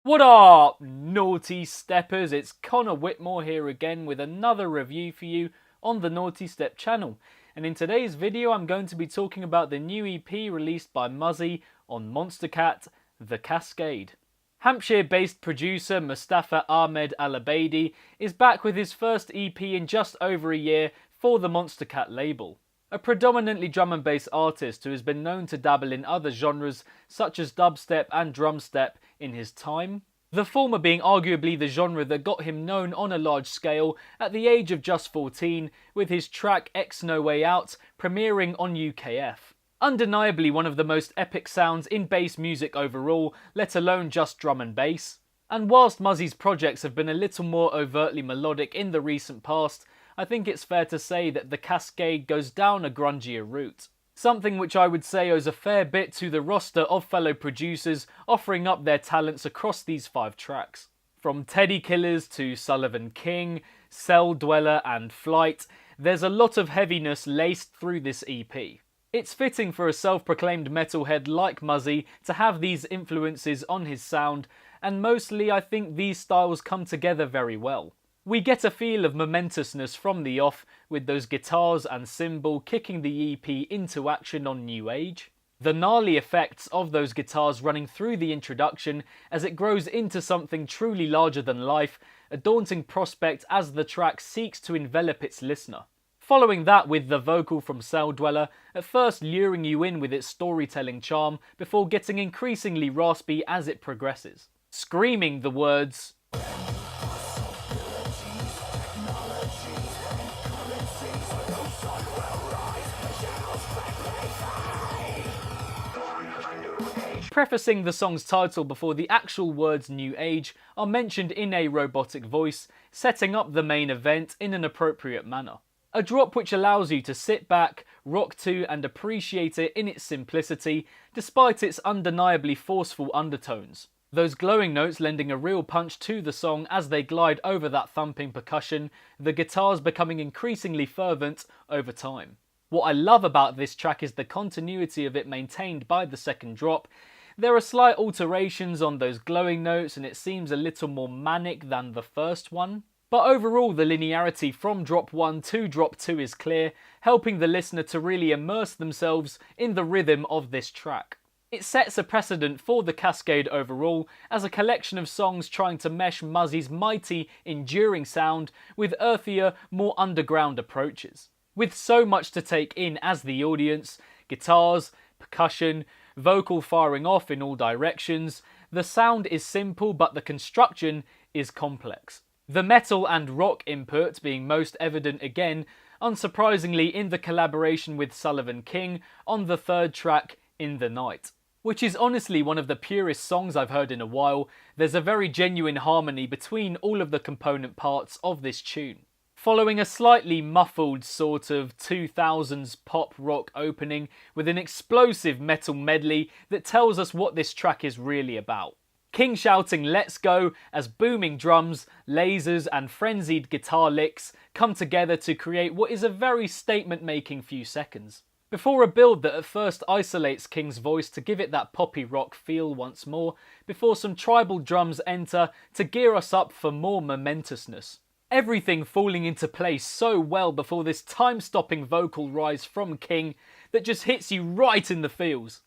What up, naughty steppers? It's Connor Whitmore here again with another review for you on the Nawtystep channel. And in today's video, I'm going to be talking about the new EP released by Muzzy on Monstercat, The Cascade. Hampshire-based producer Mustafa Ahmed Alobaidi is back with his first EP in just over a year for the Monstercat label. A predominantly drum and bass artist who has been known to dabble in other genres such as dubstep and drumstep in his time. The former being arguably the genre that got him known on a large scale at the age of just 14 with his track X No Way Out premiering on UKF. Undeniably one of the most epic sounds in bass music overall, let alone just drum and bass. And whilst Muzzy's projects have been a little more overtly melodic in the recent past, I think it's fair to say that the Cascade goes down a grungier route. Something which I would say owes a fair bit to the roster of fellow producers offering up their talents across these 5 tracks. From Teddy Killers to Sullivan King, Cell Dweller and Flight, there's a lot of heaviness laced through this EP. It's fitting for a self-proclaimed metalhead like Muzzy to have these influences on his sound, and mostly I think these styles come together very well. We get a feel of momentousness from the off, with those guitars and cymbal kicking the EP into action on new age. The gnarly effects of those guitars running through the introduction as it grows into something truly larger than life, a daunting prospect as the track seeks to envelop its listener. Following that with the vocal from Cell Dweller, at first luring you in with its storytelling charm before getting increasingly raspy as it progresses. Screaming the words, prefacing the song's title before the actual words New Age are mentioned in a robotic voice, setting up the main event in an appropriate manner. A drop which allows you to sit back, rock to and appreciate it in its simplicity, despite its undeniably forceful undertones. Those glowing notes lending a real punch to the song as they glide over that thumping percussion, the guitars becoming increasingly fervent over time. What I love about this track is the continuity of it maintained by the second drop. There are slight alterations on those glowing notes and it seems a little more manic than the first one. But overall the linearity from drop 1 to drop 2 is clear, helping the listener to really immerse themselves in the rhythm of this track. It sets a precedent for the Cascade overall as a collection of songs trying to mesh Muzzy's mighty, enduring sound with earthier, more underground approaches. With so much to take in as the audience, guitars, percussion, vocal firing off in all directions, the sound is simple but the construction is complex. The metal and rock input being most evident again, unsurprisingly in the collaboration with Sullivan King on the third track, In the Night. Which is honestly one of the purest songs I've heard in a while. There's a very genuine harmony between all of the component parts of this tune. Following a slightly muffled sort of 2000s pop rock opening with an explosive metal medley that tells us what this track is really about. King shouting "Let's go" as booming drums, lasers and frenzied guitar licks come together to create what is a very statement-making few seconds. Before a build that at first isolates King's voice to give it that poppy rock feel once more, before some tribal drums enter to gear us up for more momentousness. Everything falling into place so well before this time-stopping vocal rise from King that just hits you right in the feels.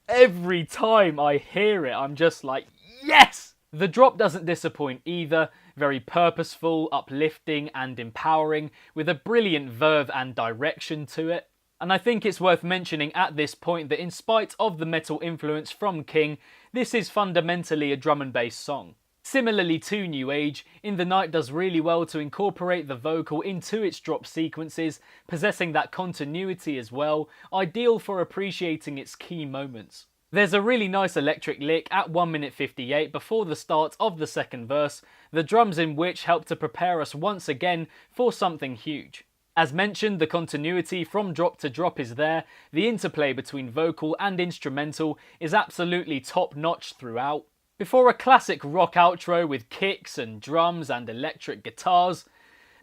Every time I hear it, I'm just like, yes! The drop doesn't disappoint either, very purposeful, uplifting and empowering, with a brilliant verve and direction to it. And I think it's worth mentioning at this point that in spite of the metal influence from King, this is fundamentally a drum and bass song. Similarly to New Age, In the Night does really well to incorporate the vocal into its drop sequences, possessing that continuity as well, ideal for appreciating its key moments. There's a really nice electric lick at 1 minute 58 before the start of the second verse, the drums in which help to prepare us once again for something huge. As mentioned, the continuity from drop to drop is there, the interplay between vocal and instrumental is absolutely top-notch throughout. Before a classic rock outro with kicks and drums and electric guitars,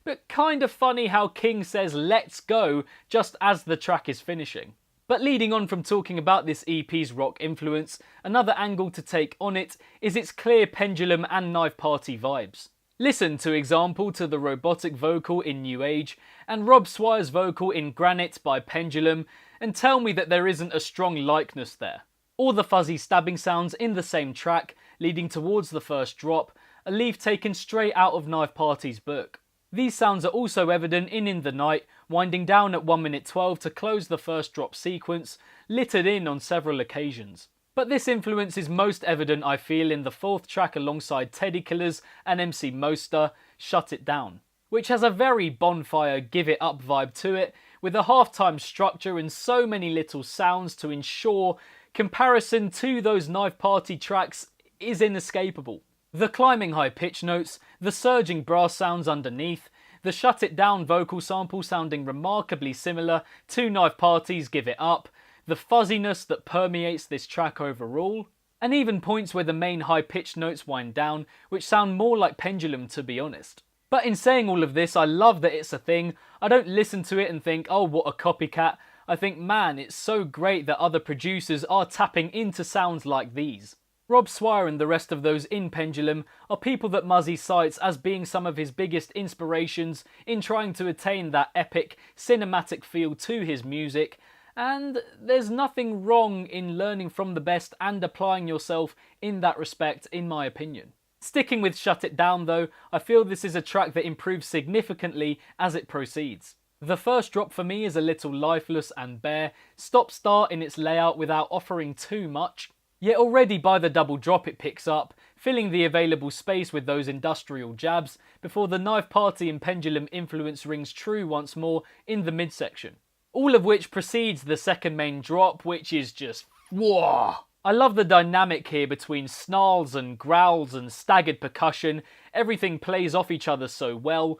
but kind of funny how King says "let's go" just as the track is finishing. But leading on from talking about this EP's rock influence, another angle to take on it is its clear Pendulum and Knife Party vibes. Listen, to example, to the robotic vocal in New Age and Rob Swire's vocal in Granite by Pendulum, and tell me that there isn't a strong likeness there. Or the fuzzy stabbing sounds in the same track, leading towards the first drop, a leaf taken straight out of Knife Party's book. These sounds are also evident in the Night, winding down at 1:12 to close the first drop sequence, littered in on several occasions. But this influence is most evident, I feel, in the fourth track alongside Teddy Killers and MC Moster, Shut It Down, which has a very Bonfire Give It Up vibe to it, with a halftime structure and so many little sounds to ensure comparison to those Knife Party tracks is inescapable. The climbing high pitch notes, the surging brass sounds underneath, the Shut It Down vocal sample sounding remarkably similar to Knife Party's Give It Up, the fuzziness that permeates this track overall, and even points where the main high-pitched notes wind down, which sound more like Pendulum, to be honest. But in saying all of this, I love that it's a thing. I don't listen to it and think, oh, what a copycat. I think, man, it's so great that other producers are tapping into sounds like these. Rob Swire and the rest of those in Pendulum are people that Muzzy cites as being some of his biggest inspirations in trying to attain that epic, cinematic feel to his music, and there's nothing wrong in learning from the best and applying yourself in that respect, in my opinion. Sticking with Shut It Down though, I feel this is a track that improves significantly as it proceeds. The first drop for me is a little lifeless and bare, stop-start in its layout without offering too much, yet already by the double drop it picks up, filling the available space with those industrial jabs, before the Knife Party and Pendulum influence rings true once more in the midsection. All of which precedes the second main drop, which is just whoa. I love the dynamic here between snarls and growls and staggered percussion. Everything plays off each other so well.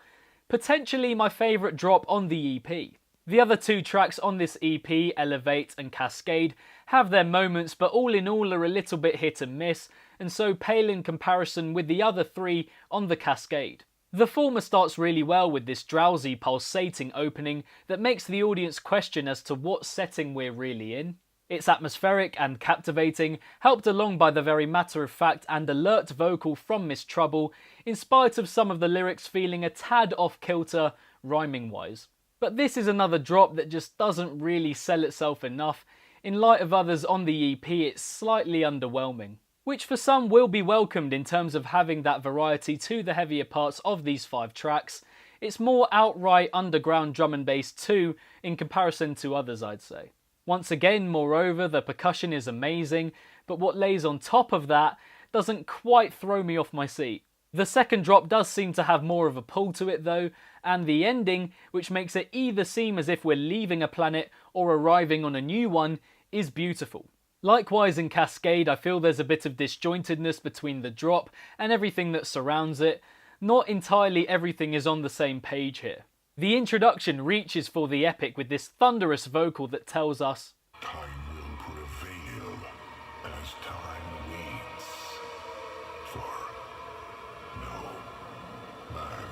Potentially my favourite drop on the EP. The other two tracks on this EP, Elevate and Cascade, have their moments, but all in all are a little bit hit and miss, and so pale in comparison with the other three on the Cascade. The former starts really well with this drowsy, pulsating opening that makes the audience question as to what setting we're really in. It's atmospheric and captivating, helped along by the very matter-of-fact and alert vocal from Miss Trouble, in spite of some of the lyrics feeling a tad off-kilter, rhyming-wise. But this is another drop that just doesn't really sell itself enough. In light of others on the EP, it's slightly underwhelming, which for some will be welcomed in terms of having that variety to the heavier parts of these 5 tracks. It's more outright underground drum and bass too, in comparison to others, I'd say. Once again, moreover, the percussion is amazing, but what lays on top of that doesn't quite throw me off my seat. The second drop does seem to have more of a pull to it though, and the ending, which makes it either seem as if we're leaving a planet or arriving on a new one, is beautiful. Likewise in Cascade, I feel there's a bit of disjointedness between the drop and everything that surrounds it. Not entirely everything is on the same page here. The introduction reaches for the epic with this thunderous vocal that tells us, "Time will prevail as time waits for no man."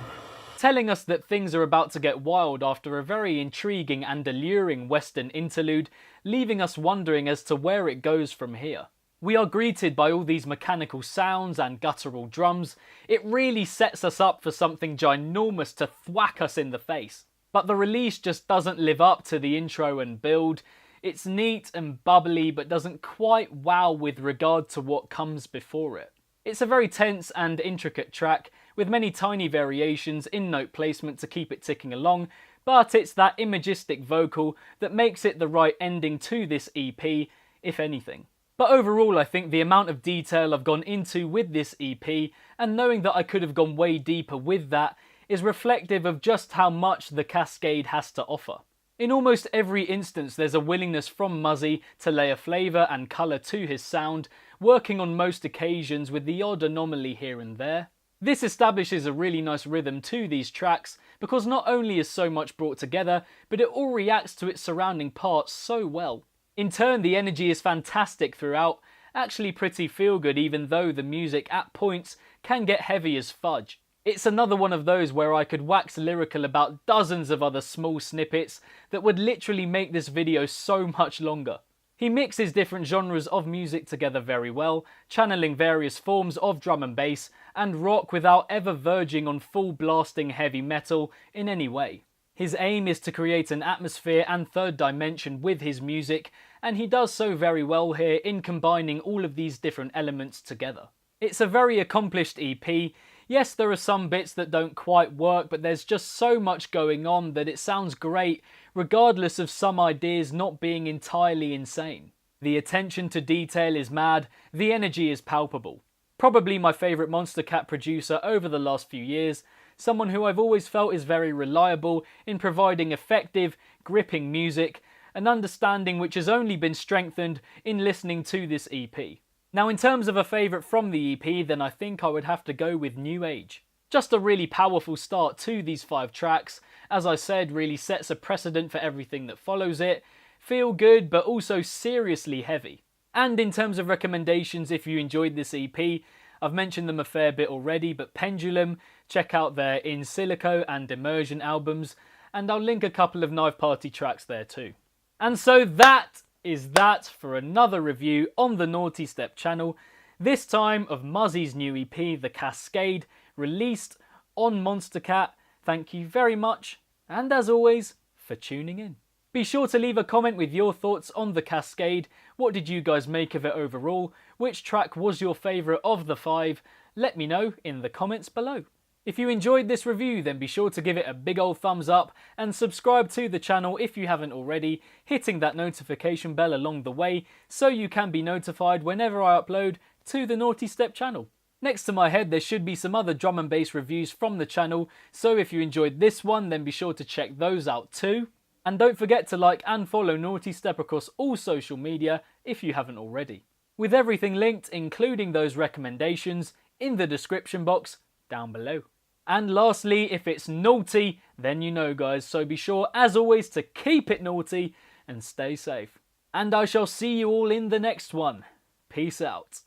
telling us that things are about to get wild after a very intriguing and alluring Western interlude, leaving us wondering as to where it goes from here. We are greeted by all these mechanical sounds and guttural drums. It really sets us up for something ginormous to thwack us in the face. But the release just doesn't live up to the intro and build. It's neat and bubbly, but doesn't quite wow with regard to what comes before it. It's a very tense and intricate track, with many tiny variations in note placement to keep it ticking along, but it's that imagistic vocal that makes it the right ending to this EP, if anything. But overall, I think the amount of detail I've gone into with this EP, and knowing that I could have gone way deeper with that, is reflective of just how much the Cascade has to offer. In almost every instance, there's a willingness from Muzzy to lay a flavour and colour to his sound, working on most occasions with the odd anomaly here and there. This establishes a really nice rhythm to these tracks, because not only is so much brought together, but it all reacts to its surrounding parts so well. In turn, the energy is fantastic throughout, actually pretty feel good even though the music at points can get heavy as fudge. It's another one of those where I could wax lyrical about dozens of other small snippets that would literally make this video so much longer. He mixes different genres of music together very well, channeling various forms of drum and bass and rock without ever verging on full blasting heavy metal in any way. His aim is to create an atmosphere and third dimension with his music, and he does so very well here in combining all of these different elements together. It's a very accomplished EP. Yes, there are some bits that don't quite work, but there's just so much going on that it sounds great, regardless of some ideas not being entirely insane. The attention to detail is mad, the energy is palpable. Probably my favourite Monstercat producer over the last few years, someone who I've always felt is very reliable in providing effective, gripping music, an understanding which has only been strengthened in listening to this EP. Now, in terms of a favourite from the EP, then I think I would have to go with New Age. Just a really powerful start to these 5 tracks, as I said, really sets a precedent for everything that follows it, feel good but also seriously heavy. And in terms of recommendations, if you enjoyed this EP, I've mentioned them a fair bit already, but Pendulum, check out their In Silico and Immersion albums, and I'll link a couple of Knife Party tracks there too. And so that is that for another review on the Nawtystep channel, this time of Muzzy's new EP, The Cascade, released on Monstercat. Thank you very much, and as always, for tuning in. Be sure to leave a comment with your thoughts on The Cascade. What did you guys make of it overall? Which track was your favourite of the 5? Let me know in the comments below. If you enjoyed this review, then be sure to give it a big old thumbs up and subscribe to the channel if you haven't already, hitting that notification bell along the way so you can be notified whenever I upload to the Nawtystep channel. Next to my head there should be some other drum and bass reviews from the channel, so if you enjoyed this one then be sure to check those out too. And don't forget to like and follow Nawtystep across all social media if you haven't already. With everything linked, including those recommendations, in the description box down below. And lastly, if it's naughty, then you know guys, so be sure as always to keep it naughty and stay safe. And I shall see you all in the next one. Peace out.